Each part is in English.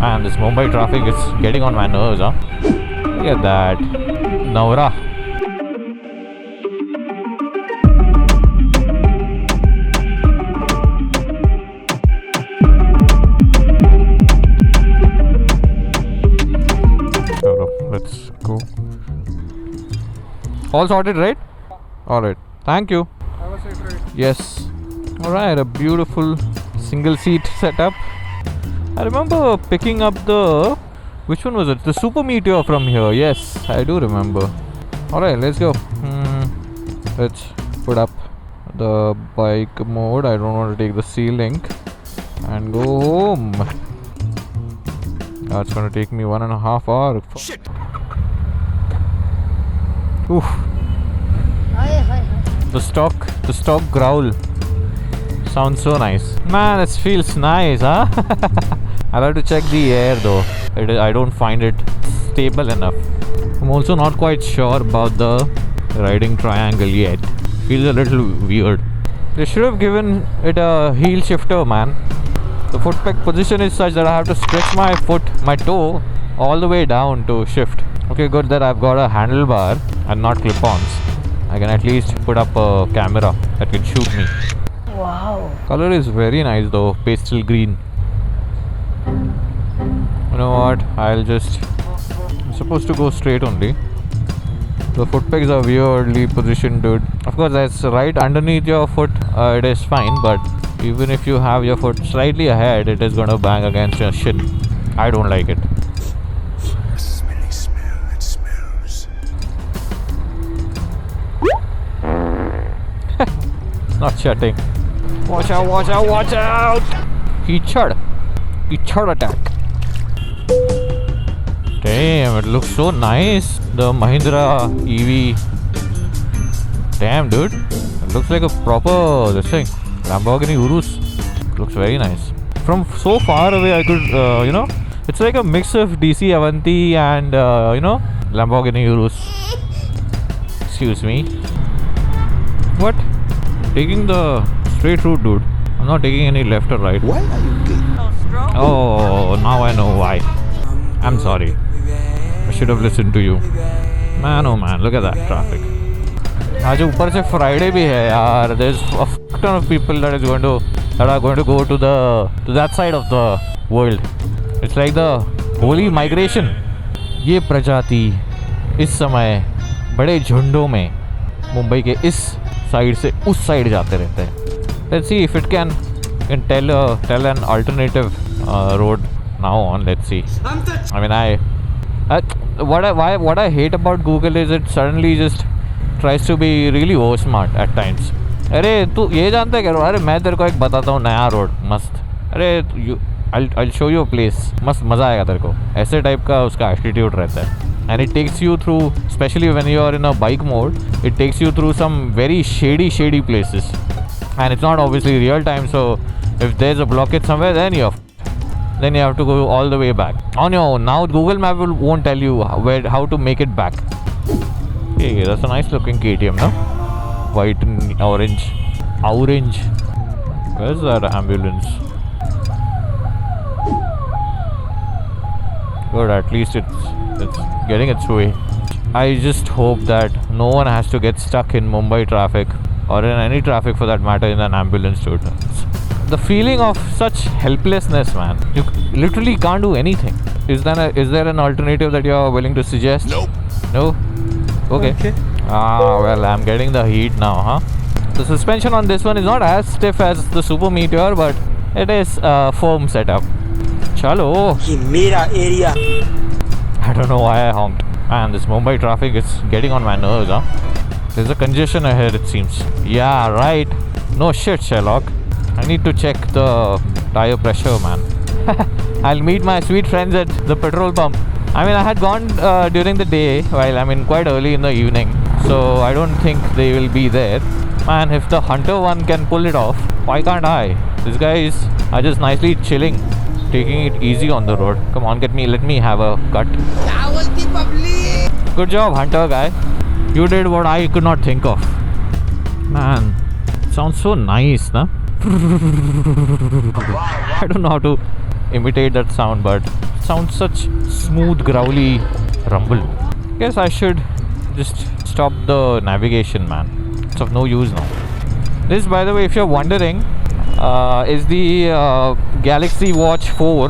Man, this Mumbai traffic is getting on my nerves, huh? Look at that. Navra. Let's go. All sorted, right? Alright. Thank you. Have a safe ride. Yes. Alright, a beautiful single seat setup. I remember picking up the... Which one was it? The Super Meteor from here. Yes, I do remember. Alright, let's go. Let's put up the bike mode. I don't want to take the C-Link. And go home. That's gonna take me 1.5 hours. Shit. Oof. The stock growl sounds so nice. Man, it feels nice, huh? I'll have to check the air though. I don't find it stable enough. I'm also not quite sure about the riding triangle yet. Feels a little weird. They should have given it a heel shifter, man. The foot peg position is such that I have to stretch my toe all the way down to shift. Okay, good that I've got a handlebar and not clip-ons. I can at least put up a camera that can shoot me. Wow. Color is very nice though, pastel green. You know what? I'm supposed to go straight only. The foot pegs are weirdly positioned, dude. Of course, that's right underneath your foot. It is fine, but even if you have your foot slightly ahead, it is gonna bang against your shin. I don't like it. A smelly smell that smells. It's not shutting. Watch out, watch out, watch out! Heechad attack. Damn, it looks so nice. The Mahindra EV. Damn, dude. It looks like a proper, this thing, Lamborghini Urus. Looks very nice. From so far away, I could, it's like a mix of DC Avanti and, Lamborghini Urus. Excuse me. What? Taking the straight route, dude. I'm not taking any left or right. Why are you gay? Oh, now I know why. I'm sorry. I should have listened to you. Man, oh man, look at that traffic. आज ऊपर से Friday भी है यार. There's a ton of people that are going to go to that side of the world. It's like the holy migration. ये प्रजाति इस समय बड़े झुंडों में मुंबई के इस साइड से उस साइड जाते रहते हैं. Let's see if it can tell an alternative road now on. Let's see. I mean, what I hate about Google is it suddenly just tries to be really over smart at times. अरे तू ये जानता है क्या? अरे मैं तेरे को एक बताता हूँ नया रोड मस्त. अरे I'll show you a place. मस्त मज़ा आएगा तेरे को. ऐसे टाइप का उसका एटीट्यूड रहता है. And it takes you through, especially when you are in a bike mode, it takes you through some very shady places. And it's not obviously real time, so if there's a blockage somewhere, then you have to go all the way back on your own. Now Google Map won't tell you how to make it back. Okay, that's a nice looking KTM, no? White and orange. Where's that ambulance? Good, at least it's getting its way. I just hope that no one has to get stuck in Mumbai traffic or in any traffic for that matter in an ambulance, dude. The feeling of such helplessness, man. You literally can't do anything. Is there an alternative that you're willing to suggest? Nope. No? Okay. Well, I'm getting the heat now, huh? The suspension on this one is not as stiff as the Super Meteor, but it is a foam setup. Chalo. ये मेरा area. I don't know why I honked. Man, this Mumbai traffic is getting on my nerves, huh? There's a congestion ahead, it seems. Yeah, right. No shit, Sherlock. I need to check the tire pressure, man. I'll meet my sweet friends at the petrol pump. I mean, I had gone during the day, quite early in the evening. So I don't think they will be there. Man, if the Hunter one can pull it off, why can't I? These guys are just nicely chilling, taking it easy on the road. Come on, let me have a cut. Good job, Hunter guy. You did what I could not think of. Man, it sounds so nice, na? I don't know how to imitate that sound, but it sounds such smooth, growly rumble. Guess I should just stop the navigation, man. It's of no use now. This, by the way, if you're wondering, is the Galaxy Watch 4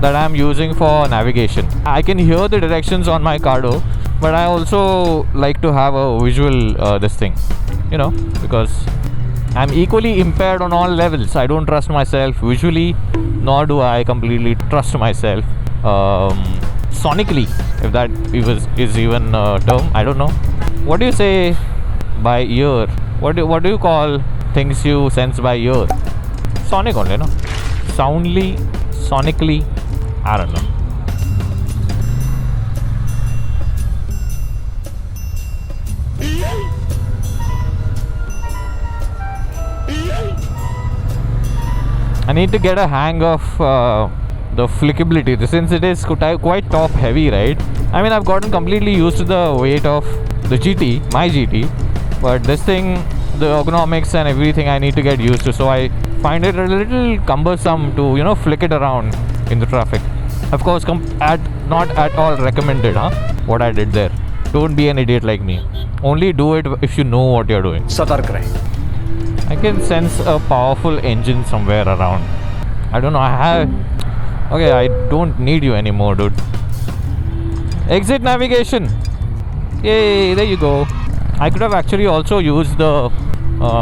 that I'm using for navigation. I can hear the directions on my Cardo, but I also like to have a visual this thing, you know, because I'm equally impaired on all levels. I don't trust myself visually, nor do I completely trust myself sonically, if that is even a term. I don't know. What do you say by ear? What do you call things you sense by ear? Sonic only, no? Soundly, sonically, I don't know. I need to get a hang of the flickability, since it is quite top heavy, right? I mean, I've gotten completely used to the weight of the GT, my GT, but this thing, the ergonomics and everything, I need to get used to. So I find it a little cumbersome to, you know, flick it around in the traffic. Of course, not at all recommended, huh? What I did there. Don't be an idiot like me. Only do it if you know what you're doing. सतर्क रहें. I can sense a powerful engine somewhere around. I don't know. Okay, I don't need you anymore, dude. Exit navigation. Yay, there you go. I could have actually also used the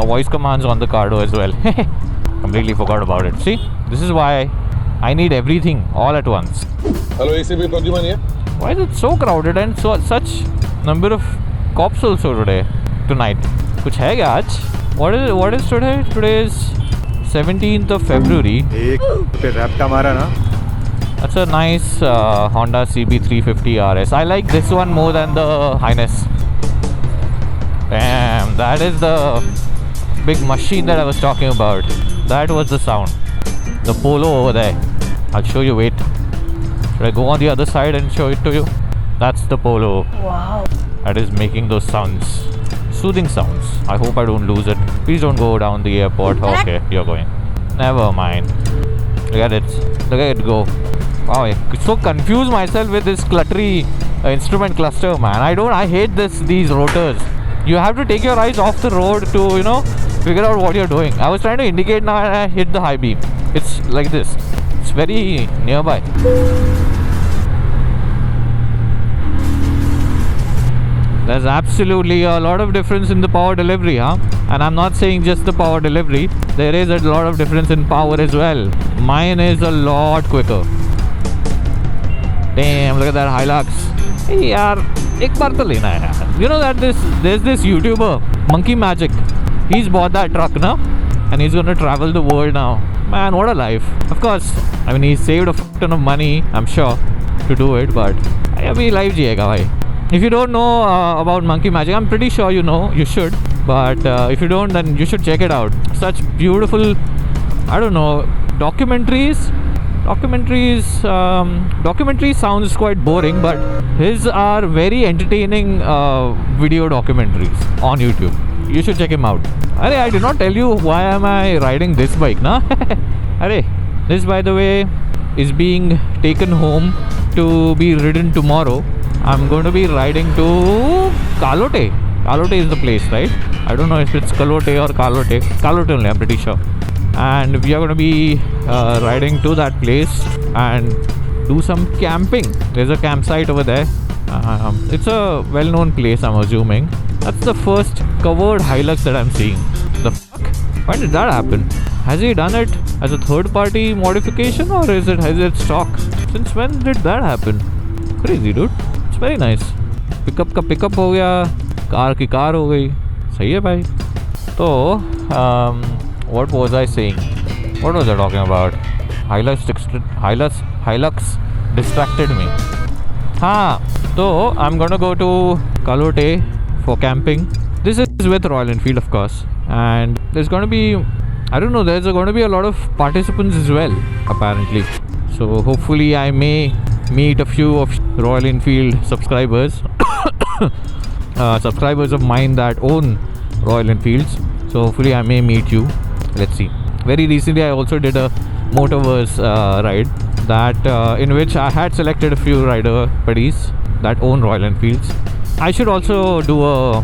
voice commands on the Cardo as well. Completely forgot about it. See, this is why I need everything all at once. Hello, ACB Pradyuman here. Why is it so crowded and such number of cops also tonight? कुछ है क्या आज? What is today? Today is 17th of February. एक पे रैप्टा मारा ना. That's a nice Honda CB350 RS. I like this one more than the Highness. Damn, that is the big machine that I was talking about. That was the sound. The Polo over there. I'll show you, wait. Should I go on the other side and show it to you? That's the Polo. Wow. That is making those sounds. Soothing sounds. I hope I don't lose it. Please don't go down the airport. Okay, you're going. Never mind. Look at it. Look at it go. Wow, I so confused myself with this cluttery instrument cluster, man. I hate these rotors. You have to take your eyes off the road to, you know, figure out what you're doing. I was trying to indicate now and I hit the high beam. It's like this. It's very nearby. There's absolutely a lot of difference in the power delivery, huh? And I'm not saying just the power delivery. There is a lot of difference in power as well. Mine is a lot quicker. Damn, look at that Hilux. Hey, yaar, ek baar to lena hai yaar. You know that there's this YouTuber, Monkey Magic. He's bought that truck now, and he's gonna travel the world now. Man, what a life. Of course, I mean, he saved a ton of money, I'm sure, to do it, but abhi life jiyega bhai. If you don't know about Monkey Magic, I'm pretty sure you know, you should. But if you don't, then you should check it out. Such beautiful, I don't know, documentaries sounds quite boring, but his are very entertaining video documentaries on YouTube. You should check him out. Arey, I did not tell you why am I riding this bike, na? Arey, this, by the way, is being taken home to be ridden tomorrow. I'm going to be riding to Kalote. Kalote is the place, right? I don't know if it's Kalote or Kalote. Kalote only, I'm pretty sure. And we are going to be riding to that place and do some camping. There's a campsite over there. It's a well-known place, I'm assuming. That's the first covered Hilux that I'm seeing. The fuck? When did that happen? Has he done it as a third-party modification or has it stock? Since when did that happen? Crazy, dude. It's very nice. Pickup का pickup हो गया, car की car हो गई. सही है भाई. So, what was I saying? What was I talking about? Hilux distracted me. So I'm gonna go to Kalote for camping. This is with Royal Enfield, of course, and there's gonna be, I don't know, there's going to be a lot of participants as well, apparently. So hopefully I may meet a few of Royal Enfield subscribers, subscribers of mine that own Royal Enfields. So hopefully I may meet you. Let's see. Very recently I also did a Motoverse ride that in which I had selected a few rider buddies that own Royal Enfields. I should also do a,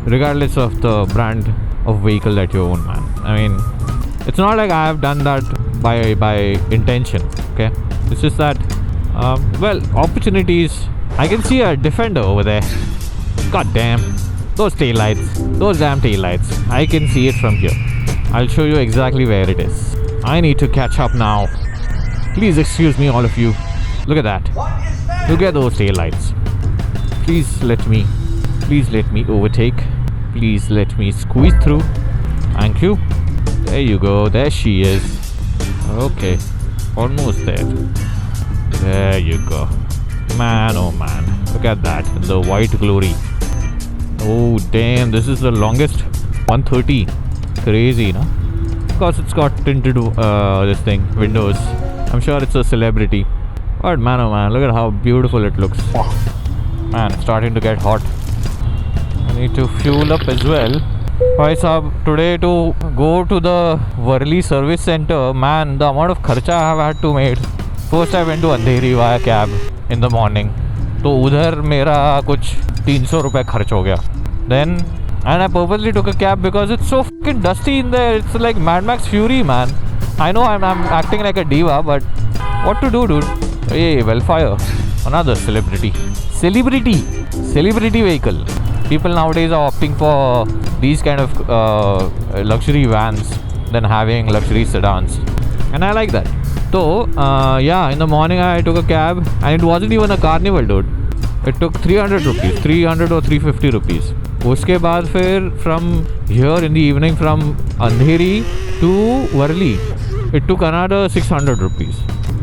regardless of the brand of vehicle that you own, man. I mean, it's not like I have done that by intention, okay? It's just that, opportunities. I can see a Defender over there. God damn, those taillights, those damn taillights. I can see it from here. I'll show you exactly where it is. I need to catch up now. Please excuse me, all of you. Look at that. Look at those taillights. Please let me overtake. Please let me squeeze through. Thank you. There you go. There she is. Okay. Almost there. There you go. Man, oh man. Look at that. The white glory. Oh damn. This is the longest 130. Crazy, no? Of course, it's got tinted windows. I'm sure it's a celebrity. But man, oh man. Look at how beautiful it looks. Man, it's starting to get hot. I need to fuel up as well. Bhai Saab, today to go to the Worli service center, man, the amount of kharcha I have had to make. First I went to Andheri via cab in the morning. तो उधर मेरा कुछ 300 रुपए खर्च हो गया. Then, and I purposely took a cab because it's so fucking dusty in there. It's like Mad Max Fury, man. I know I'm acting like a diva, but what to do, dude? Hey, Wellfire, another celebrity vehicle. People nowadays are opting for these kind of luxury vans than having luxury sedans, and I like that. So in the morning I took a cab, and it wasn't even a Carnival, dude. It took 300 rupees, 300 or 350 rupees. उसके बाद फिर from here in the evening from Andheri to Worli, it took another 600 rupees.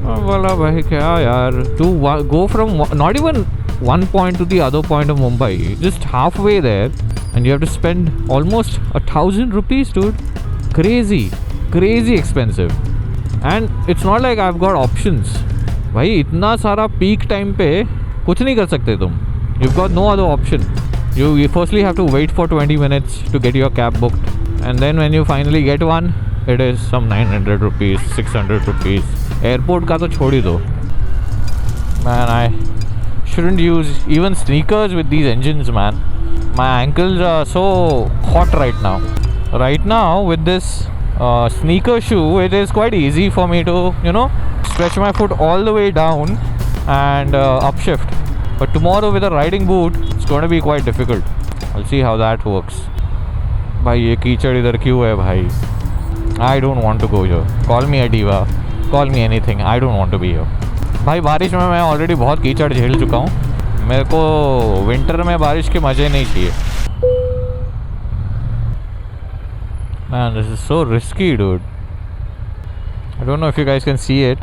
बोला भाई क्या यार, to go from not even one point to the other point of Mumbai, just halfway there, and you have to spend almost 1,000 rupees, dude. Crazy expensive. And it's not like I've got options. भाई इतना सारा peak time पे कुछ नहीं कर सकते तुम. You've got no other option. You firstly have to wait for 20 minutes to get your cab booked, and then when you finally get one, it is some 900 rupees, 600 rupees. Airport का तो छोड़ ही दो. Man, I shouldn't use even sneakers with these engines, man. My ankles are so hot right now. Right now with this sneaker shoe, it is quite easy for me to, stretch my foot all the way down and upshift. But tomorrow with a riding boot, it's going to be quite difficult. I'll see how that works. भाई ये कीचड़ इधर क्यों है भाई? I don't want to go here. Call me a diva. Call me anything. I don't want to be here. भाई बारिश में मैं ऑलरेडी बहुत कीचड़ झेल चुका हूँ. मेरे को विंटर में बारिश के मज़े नहीं चाहिए. Man, this is so risky, dude. I don't know if you guys can see it.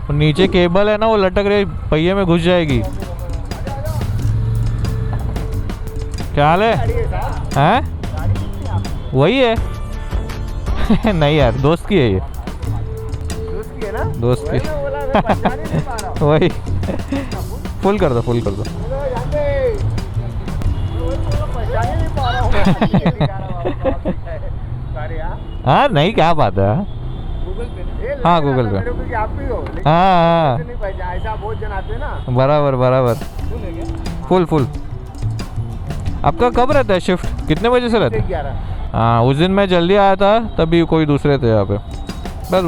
और नीचे केबल है ना, वो लटक रही, पहिए में घुस जाएगी. क्या हाल है? हैं? वही है. नहीं यार, दोस्त की है ये. दोस्त की. वही. फुल कर दो. हाँ नहीं, क्या बात है. हाँ गूगल पे. हाँ बराबर. फुल. आपका कब रहता है शिफ्ट? कितने बजे से रहता है? हाँ, उस दिन मैं जल्दी आया था, तभी कोई दूसरे थे यहाँ पे. बस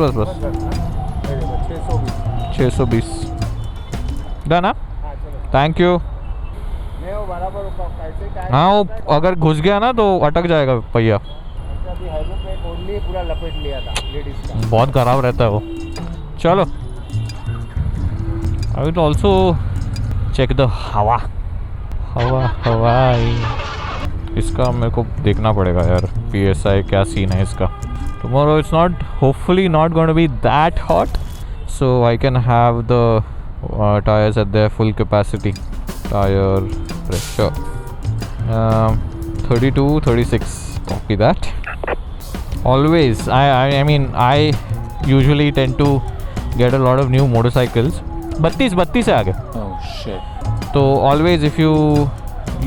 620 डन. हाँ, थैंक यू. हाँ, वो अगर घुस गया ना तो अटक जाएगा पहिया. पूरा लपेट लिया था लेडीज का. बहुत खराब रहता है वो. चलो, I will also check the हवा. इसका मेरे को देखना पड़ेगा यार, PSI क्या सीन है इसका. Tomorrow it's hopefully not going to be that hot, so I can have the tires at their full capacity. Tire pressure 32, 36. Copy that. Always, I mean, I usually tend to get a lot of new motorcycles. 32 से आगे. Oh shit. So always, if you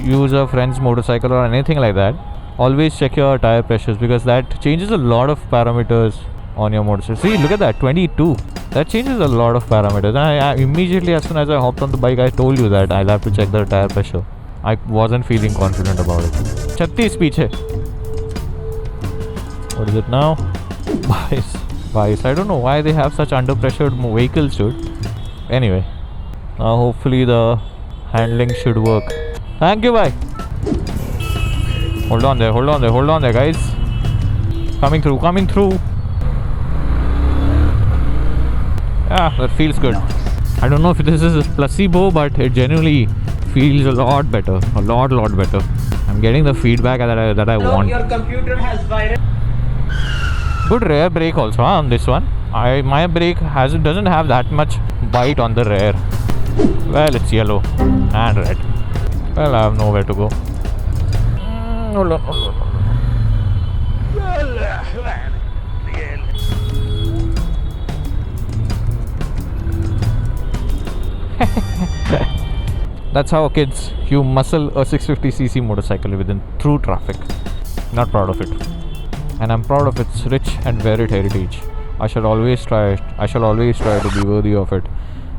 use a friend's motorcycle or anything like that, always check your tire pressures because that changes a lot of parameters on your motorcycle. See, look at that, 22. That changes a lot of parameters. And I immediately, as soon as I hopped on the bike, I told you that I'll have to check the tire pressure. I wasn't feeling confident about it. 36 piche. What is it now? Bias. I don't know why they have such under pressured vehicles, dude. Anyway, now hopefully the handling should work. Thank you, bye. Hold on there, guys. Coming through. Yeah, that feels good. I don't know if this is a placebo, but it genuinely feels a lot better. A lot better. I'm getting the feedback that I want. Your computer has virus. Good rear brake also on this one. My brake doesn't have that much bite on the rear. Well, it's yellow and red. Well, I have nowhere to go. Hold on. That's how, kids, you muscle a 650cc motorcycle within true traffic. Not proud of it. And I'm proud of its rich and varied heritage. I shall always try to be worthy of it.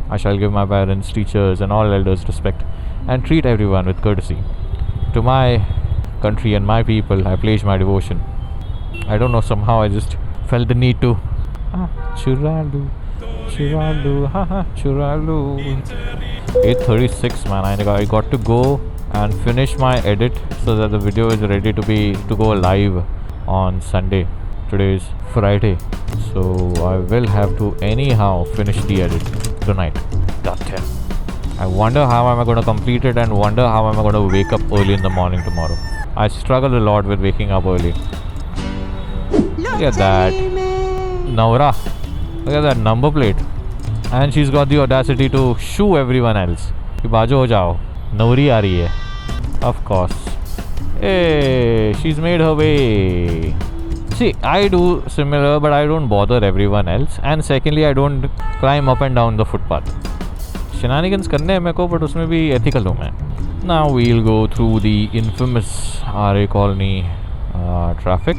I shall give my parents, teachers and all elders respect and treat everyone with courtesy. To my country and my people, I pledge my devotion. I don't know, somehow I just felt the need to Churalu, Churalu. 8:36, man. I got to go and finish my edit so that the video is ready to go live on Sunday. Today is Friday, so I will have to anyhow finish the edit tonight. Damn. I wonder how am I going to complete it and wonder how am I going to wake up early in the morning tomorrow. I struggle a lot with waking up early. Look at that. Naura. Look at that number plate. And she's got the audacity to shoo everyone else. कि बाजो हो जाओ, नौरी आ रही है. Of course. Hey, she's made her way. See, I do similar, but I don't bother everyone else. And secondly, I don't climb up and down the footpath. Shenanigans करने हैं मेरे को, but उसमें भी ethical हूँ मैं. Now we'll go through the infamous RA Colony traffic.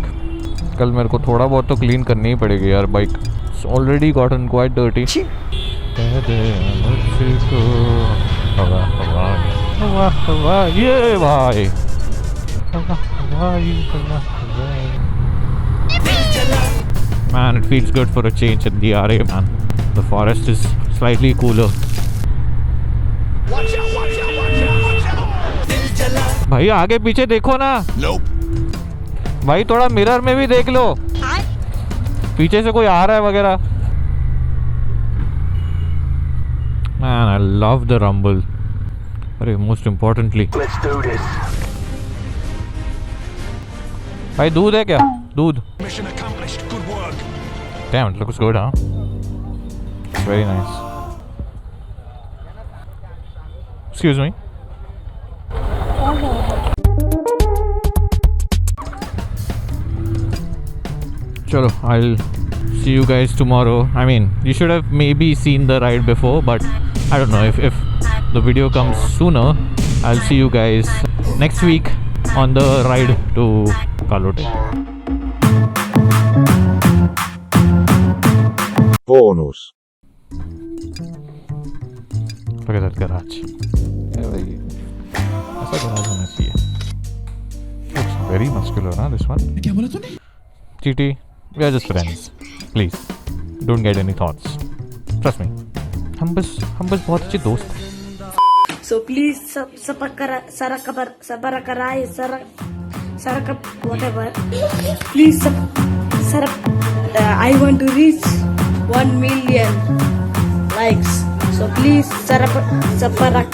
कल मेरे को थोड़ा बहुत तो clean करनी ही पड़ेगी यार bike. It's already gotten quite dirty. ये भाई. Man, it feels good for a change in the RA, man. The forest is slightly cooler. भाई आगे पीछे देखो ना. भाई थोड़ा मिरर में भी देख लो. पीछे से कोई आ रहा है वगैरह. Man, I love the rumble. अरे most importantly. Let's do this. भाई दूध है क्या? दूध. Mission accomplished. Good work. Damn, it looks good, huh? It's very nice. Excuse me. Chalo, I'll see you guys tomorrow. I mean, you should have maybe seen the ride before, but I don't know if the video comes sooner. I'll see you guys next week on the ride to Kalote. Bonus. Look at that garage. ऐसा garage होना चाहिए. Looks very muscular, huh? This one. क्या बोला तूने? TT, we are just friends. Please, don't get any thoughts. Trust me. हम बस बहुत अच्छे दोस्त हैं. So please whatever. Please I want to reach 1 million likes. So please sarapakarai.